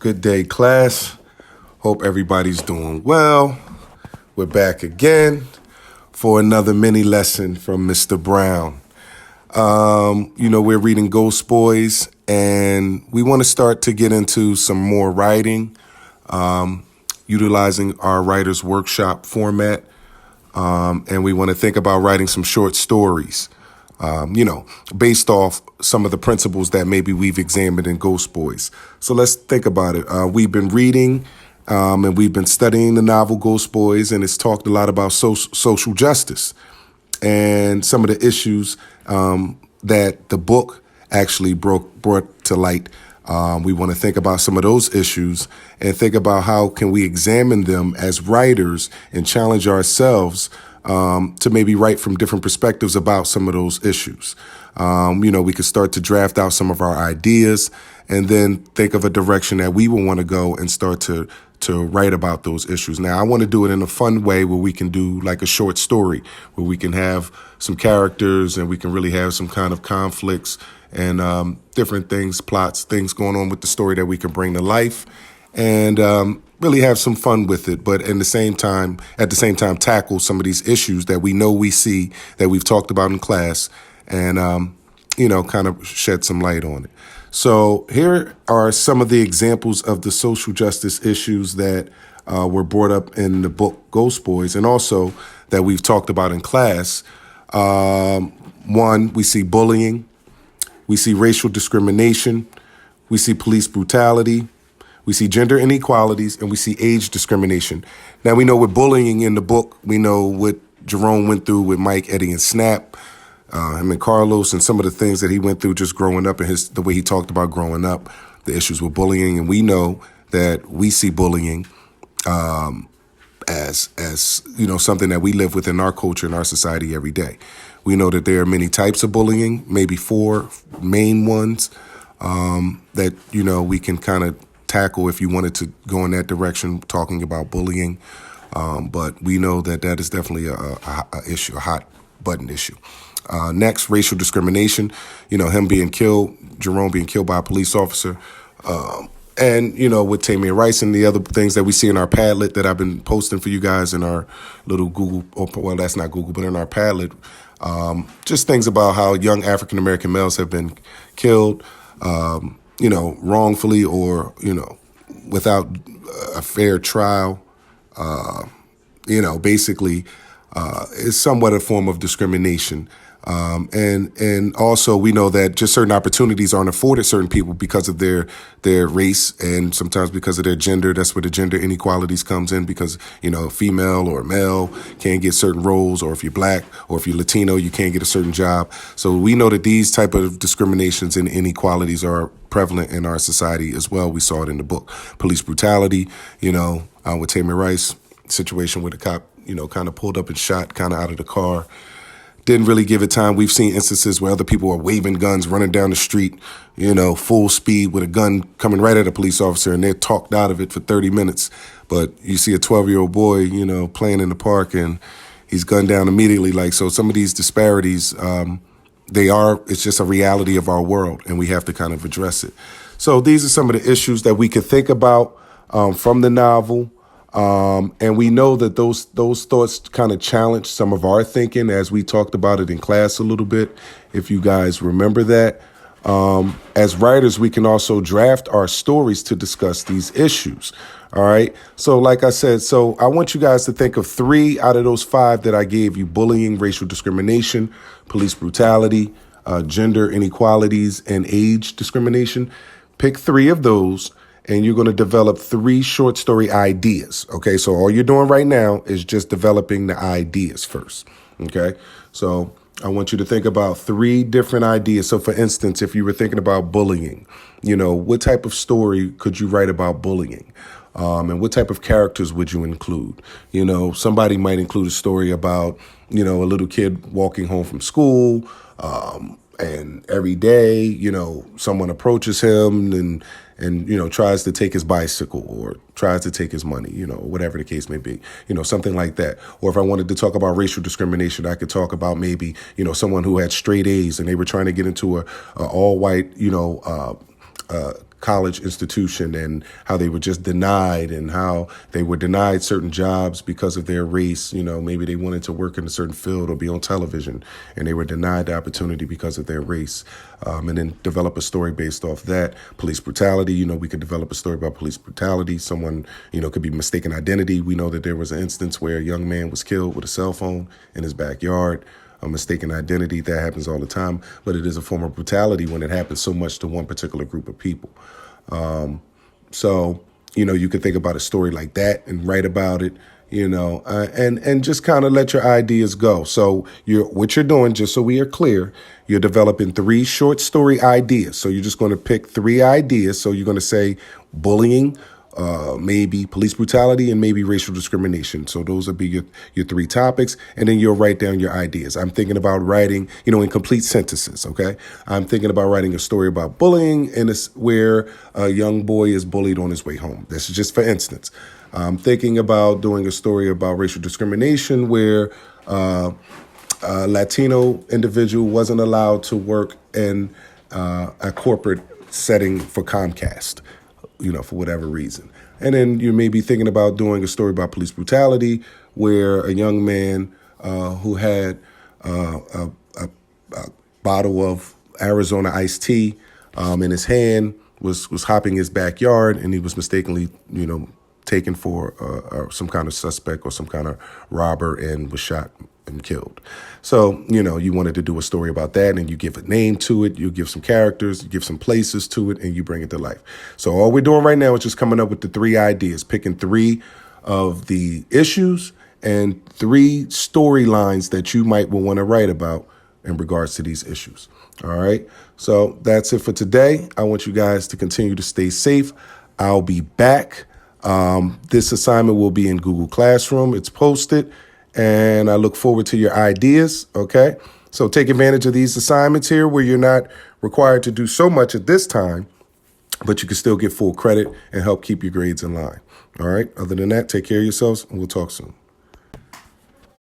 Good day, class. Hope everybody's doing well. We're back again for another mini lesson from Mr. Brown. We're reading Ghost Boys, and we want to start to get into some more writing, utilizing our writer's workshop format. And we want to think about writing some short stories, based off some of the principles that maybe we've examined in Ghost Boys. So let's think about it. We've been reading and we've been studying the novel Ghost Boys, and it's talked a lot about social justice and some of the issues that the book actually brought to light. We want to think about some of those issues and think about how can we examine them as writers and challenge ourselves to maybe write from different perspectives about some of those issues. We could start to draft out some of our ideas and then think of a direction that we will want to go and start to write about those issues. Now, I want to do it in a fun way where we can do like a short story, where we can have some characters and we can really have some kind of conflicts and different things, plots, things going on with the story that we can bring to life and really have some fun with it. But at the same time, tackle some of these issues that we see that we've talked about in class and, kind of shed some light on it. So here are some of the examples of the social justice issues that were brought up in the book Ghost Boys and also that we've talked about in class. One, we see bullying. We see racial discrimination. We see police brutality. We see gender inequalities, and we see age discrimination. Now, we know with bullying in the book, we know what Jerome went through with Mike, Eddie, and Snap, him and Carlos, and some of the things that he went through just growing up and the way he talked about growing up, the issues with bullying. And we know that we see bullying as something that we live with in our culture and our society every day. We know that there are many types of bullying, maybe 4 main ones that, we can kind of tackle if you wanted to go in that direction, talking about bullying. But we know that is definitely a issue, a hot button issue. Next, racial discrimination, him being killed, Jerome being killed by a police officer. And, with Tamir Rice and the other things that we see in our Padlet that I've been posting for you guys in our little Google, well, that's not Google, but in our Padlet. Just things about how young African-American males have been killed, wrongfully or, without a fair trial. Basically, is somewhat a form of discrimination. And also we know that just certain opportunities aren't afforded certain people because of their race and sometimes because of their gender. That's where the gender inequalities comes in because, a female or a male can't get certain roles, or if you're black or if you're Latino, you can't get a certain job. So we know that these type of discriminations and inequalities are prevalent in our society as well. We saw it in the book. Police brutality, with Tamir Rice situation where the cop, kind of pulled up and shot kind of out of the car. Didn't really give it time. We've seen instances where other people are waving guns, running down the street, full speed with a gun coming right at a police officer, and they're talked out of it for 30 minutes. But you see a 12-year-old boy, playing in the park, and he's gunned down immediately. So some of these disparities, it's just a reality of our world, and we have to kind of address it. So these are some of the issues that we could think about from the novel. And we know that those thoughts kind of challenge some of our thinking as we talked about it in class a little bit, if you guys remember that. As writers, we can also draft our stories to discuss these issues. All right. So like I said, I want you guys to think of 3 out of those 5 that I gave you: bullying, racial discrimination, police brutality, gender inequalities, and age discrimination. Pick 3 of those. And you're going to develop 3 short story ideas. Okay, so all you're doing right now is just developing the ideas first. Okay, so I want you to think about 3 different ideas. So for instance, if you were thinking about bullying, what type of story could you write about bullying? And what type of characters would you include? Somebody might include a story about, a little kid walking home from school, and every day, someone approaches him and tries to take his bicycle or tries to take his money, whatever the case may be, something like that. Or if I wanted to talk about racial discrimination, I could talk about maybe, someone who had straight A's and they were trying to get into a all white, college institution and how they were just denied and how they were denied certain jobs because of their race. Maybe they wanted to work in a certain field or be on television and they were denied the opportunity because of their race. And then develop a story based off that. Police brutality, we could develop a story about police brutality. Someone, could be mistaken identity. We know that there was an instance where a young man was killed with a cell phone in his backyard. A mistaken identity, that happens all the time, but it is a form of brutality when it happens so much to one particular group of people. So, you could think about a story like that and write about it, and just kind of let your ideas go. So what you're doing, just so we are clear, you're developing 3 short story ideas. So you're just going to pick 3 ideas. So you're going to say bullying, maybe police brutality, and maybe racial discrimination. So those will be your 3 topics, and then you'll write down your ideas. I'm thinking about writing, in complete sentences, okay? I'm thinking about writing a story about bullying where a young boy is bullied on his way home. This is just for instance. I'm thinking about doing a story about racial discrimination where a Latino individual wasn't allowed to work in a corporate setting for Comcast, for whatever reason. And then you may be thinking about doing a story about police brutality where a young man who had a bottle of Arizona iced tea in his hand was hopping his backyard, and he was mistakenly, taken for some kind of suspect or some kind of robber and was shot and killed. So, you wanted to do a story about that, and you give a name to it, you give some characters, you give some places to it, and you bring it to life. So all we're doing right now is just coming up with the 3 ideas, picking 3 of the issues and 3 storylines that you might want to write about in regards to these issues. All right. So that's it for today. I want you guys to continue to stay safe. I'll be back. This assignment will be in Google Classroom. It's posted, and I look forward to your ideas. Okay. So take advantage of these assignments here where you're not required to do so much at this time, but you can still get full credit and help keep your grades in line. All right. Other than that, take care of yourselves, and we'll talk soon.